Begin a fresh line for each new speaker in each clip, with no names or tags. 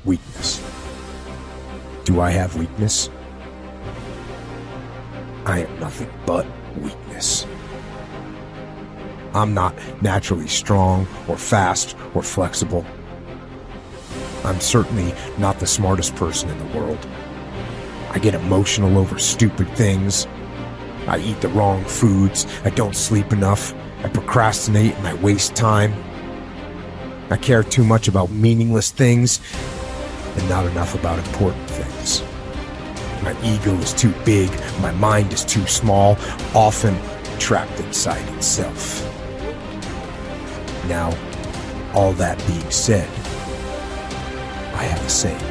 Weakness. Do I have weakness? I am nothing but weakness. I'm not naturally strong or fast or flexible. I'm certainly not the smartest person in the world. I get emotional over stupid things. I eat the wrong foods. I don't sleep enough. I procrastinate and I waste time. I care too much about meaningless things and not enough about important things. My ego is too big. My mind is too small, often trapped inside itself. Now, all that being said, I have a saying.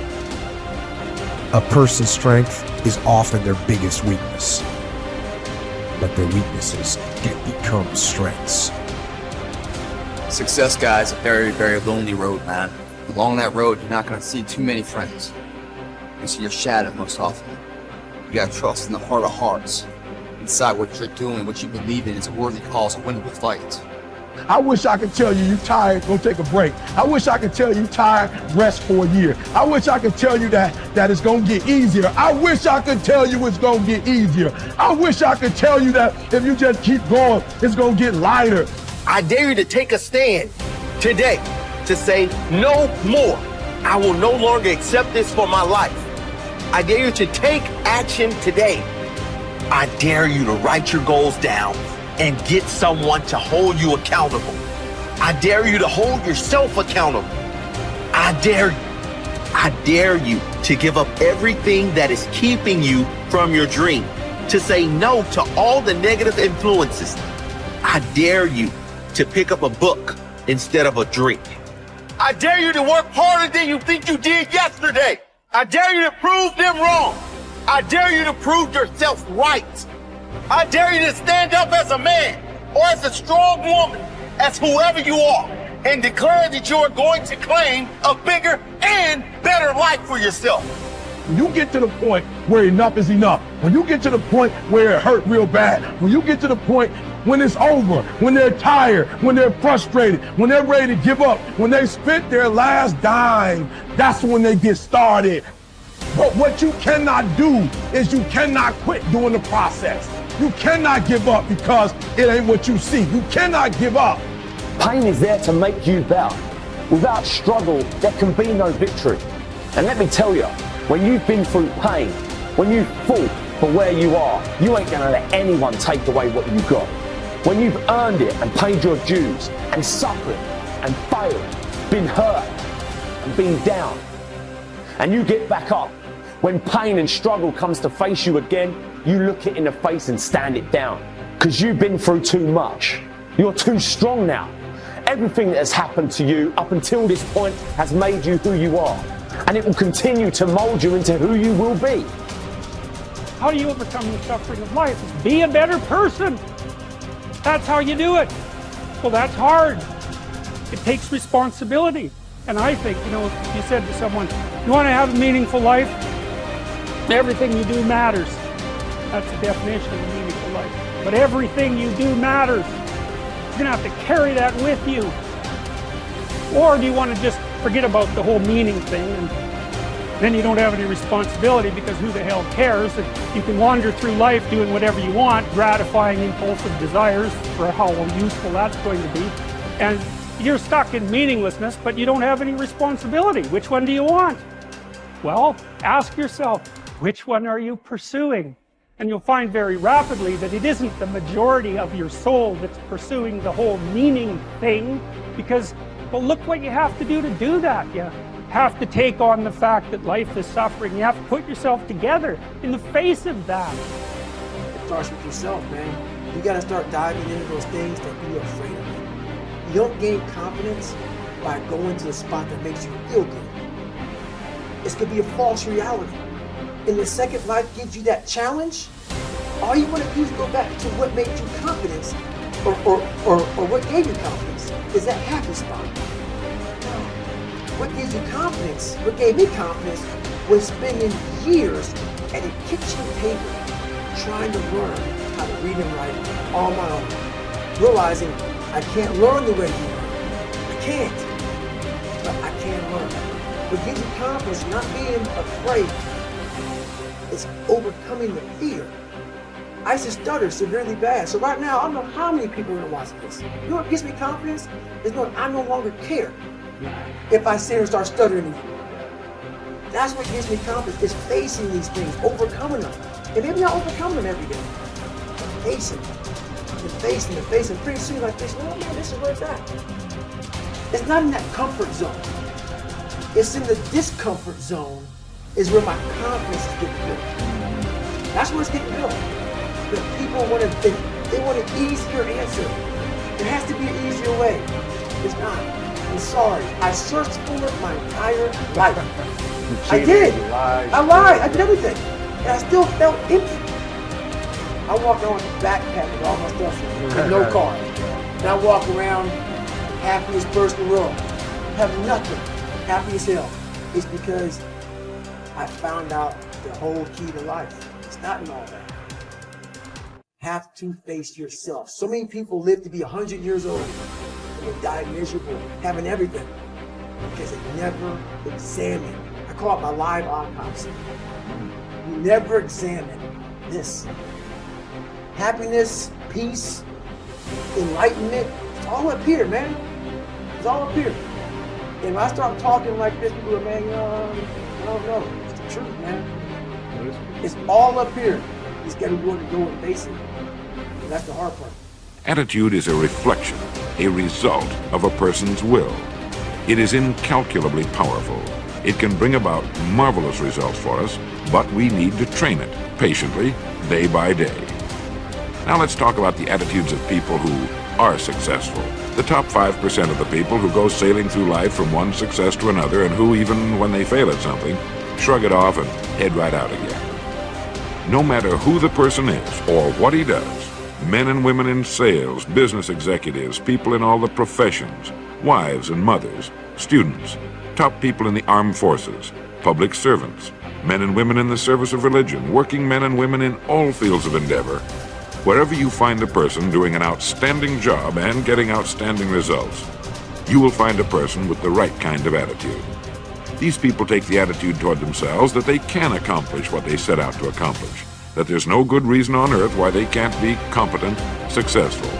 A person's strength is often their biggest weakness, but their weaknesses can become strengths.
Success, guys, a very, very lonely road, man. Along that road, you're not going to see too many friends. You see your shadow most often. You got to trust in the heart of hearts. Inside what you're doing, what you believe in is a worthy cause, a winnable fight.
I wish I could tell you you're tired, go take a break. I wish I could tell you tired, rest for a year. I wish I could tell you that it's gonna get easier. I wish I could tell you it's gonna get easier. I wish I could tell you that if you just keep going, it's gonna get lighter.
I dare you to take a stand today to say no more. I will no longer accept this for my life. I dare you to take action today. I dare you to write your goals down and get someone to hold you accountable. I dare you to hold yourself accountable. I dare you to give up everything that is keeping you from your dream, to say no to all the negative influences. I dare you to pick up a book instead of a drink. I dare you to work harder than you think you did yesterday. I dare you to prove them wrong. I dare you to prove yourself right. I dare you to stand up as a man or as a strong woman, as whoever you are, and declare that you are going to claim a bigger and better life for yourself.
When you get to the point where enough is enough, when you get to the point where it hurt real bad, when you get to the point when it's over, when they're tired, when they're frustrated, when they're ready to give up, when they spent their last dime, that's when they get started. But what you cannot do is you cannot quit during the process. You cannot give up because it ain't what you see. You cannot give up.
Pain is there to make you better. Without struggle, there can be no victory. And let me tell you, when you've been through pain, when you've fought for where you are, you ain't gonna let anyone take away what you got. When you've earned it and paid your dues and suffered and failed, been hurt and been down, and you get back up, when pain and struggle comes to face you again, you look it in the face and stand it down. Because you've been through too much. You're too strong now. Everything that has happened to you up until this point has made you who you are. And it will continue to mold you into who you will be.
How do you overcome the suffering of life? Be a better person. That's how you do it. Well, that's hard. It takes responsibility. And I think, if you said to someone, you want to have a meaningful life? Everything you do matters. That's the definition of a meaningful life. But everything you do matters. You're going to have to carry that with you. Or do you want to just forget about the whole meaning thing and then you don't have any responsibility because who the hell cares? And you can wander through life doing whatever you want, gratifying impulsive desires for how useful that's going to be. And you're stuck in meaninglessness, but you don't have any responsibility. Which one do you want? Well, ask yourself, which one are you pursuing? And you'll find very rapidly that it isn't the majority of your soul that's pursuing the whole meaning thing, because, well, look what you have to do that. You have to take on the fact that life is suffering. You have to put yourself together in the face of that.
It starts with yourself, man. You gotta start diving into those things that you're afraid of. You don't gain confidence by going to the spot that makes you feel good. It's gonna be a false reality. And the second life gives you that challenge, all you want to do is go back to what made you confidence, or what gave you confidence, is that happy spot. No. What gives you confidence, what gave me confidence, was spending years at a kitchen table trying to learn how to read and write on my own. Realizing I can't learn the way you learn. I can't, but I can learn. What gives you confidence is not being afraid. It's overcoming the fear. I used to stutter severely bad. So right now, I don't know how many people are going to watch this. You know what gives me confidence? Is knowing I no longer care if I sit and start stuttering anymore. That's what gives me confidence, is facing these things, overcoming them. And maybe not overcoming them every day, but facing them. And facing and facing. Pretty soon like this, oh man, this is where it's at. It's not in that comfort zone. It's in the discomfort zone is where my confidence is getting built. That's where it's getting built. But people want they want an easier answer. There has to be an easier way. It's not. I'm sorry. I searched for it my entire life. I did. I lied. I did everything. And I still felt empty. I walk around with a backpack with all my stuff and no car. And I walk around happiest person in the world. Have nothing. Happy as hell. It's because I found out the whole key to life. It's not in all that. Have to face yourself. So many people live to be 100 years old and they die miserable, having everything, because they never examine. I call it my live autopsy. You never examine this. Happiness, peace, enlightenment, it's all up here, man. It's all up here. And when I start talking like this, people are, man, I don't know. It's the truth, man. It's all up here. You just got to be willing to go and face it. And that's the hard part.
Attitude is a reflection, a result of a person's will. It is incalculably powerful. It can bring about marvelous results for us, but we need to train it patiently, day by day. Now let's talk about the attitudes of people who are successful. The top 5% of the people who go sailing through life from one success to another and who, even when they fail at something, shrug it off and head right out again. No matter who the person is or what he does, men and women in sales, business executives, people in all the professions, wives and mothers, students, top people in the armed forces, public servants, men and women in the service of religion, working men and women in all fields of endeavor, wherever you find a person doing an outstanding job and getting outstanding results, you will find a person with the right kind of attitude. These people take the attitude toward themselves that they can accomplish what they set out to accomplish, that there's no good reason on earth why they can't be competent, successful.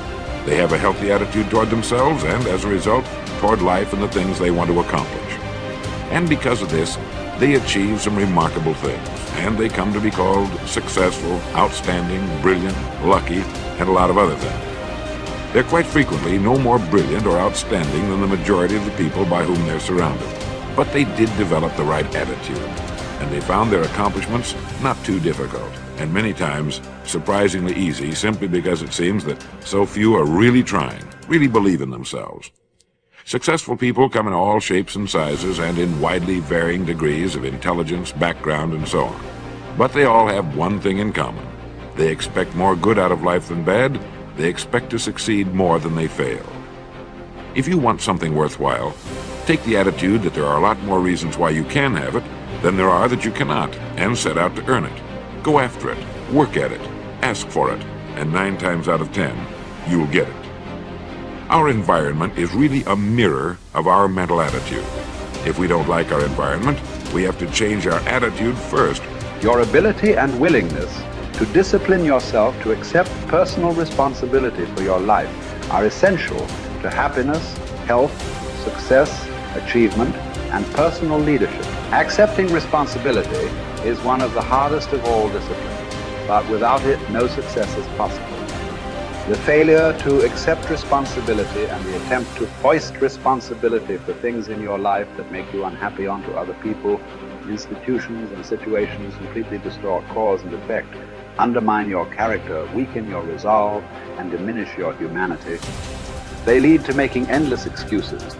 They have a healthy attitude toward themselves and, as a result, toward life and the things they want to accomplish. And because of this, they achieve some remarkable things, and they come to be called successful, outstanding, brilliant, lucky, and a lot of other things. They're quite frequently no more brilliant or outstanding than the majority of the people by whom they're surrounded. But they did develop the right attitude, and they found their accomplishments not too difficult, and many times surprisingly easy, simply because it seems that so few are really trying, really believe in themselves. Successful people come in all shapes and sizes and in widely varying degrees of intelligence, background, and so on. But they all have one thing in common. They expect more good out of life than bad. They expect to succeed more than they fail. If you want something worthwhile, take the attitude that there are a lot more reasons why you can have it than there are that you cannot, and set out to earn it. Go after it, work at it, ask for it, and 9 times out of 10, you'll get it. Our environment is really a mirror of our mental attitude. If we don't like our environment, we have to change our attitude first.
Your ability and willingness to discipline yourself to accept personal responsibility for your life are essential to happiness, health, success, achievement, and personal leadership. Accepting responsibility is one of the hardest of all disciplines, but without it, no success is possible. The failure to accept responsibility and the attempt to foist responsibility for things in your life that make you unhappy onto other people, institutions, and situations completely distort cause and effect, undermine your character, weaken your resolve, and diminish your humanity. They lead to making endless excuses.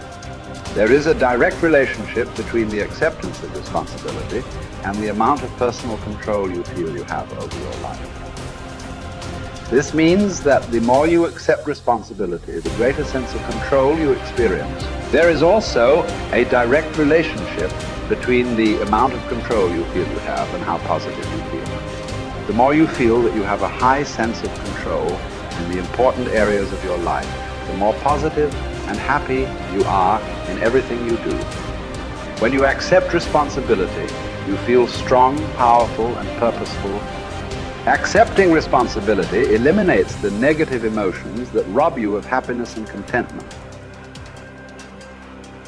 There is a direct relationship between the acceptance of responsibility and the amount of personal control you feel you have over your life. This means that the more you accept responsibility, the greater sense of control you experience. There is also a direct relationship between the amount of control you feel you have and how positive you feel. The more you feel that you have a high sense of control in the important areas of your life, the more positive and happy you are in everything you do. When you accept responsibility, you feel strong, powerful, and purposeful. Accepting responsibility eliminates the negative emotions that rob you of happiness and contentment.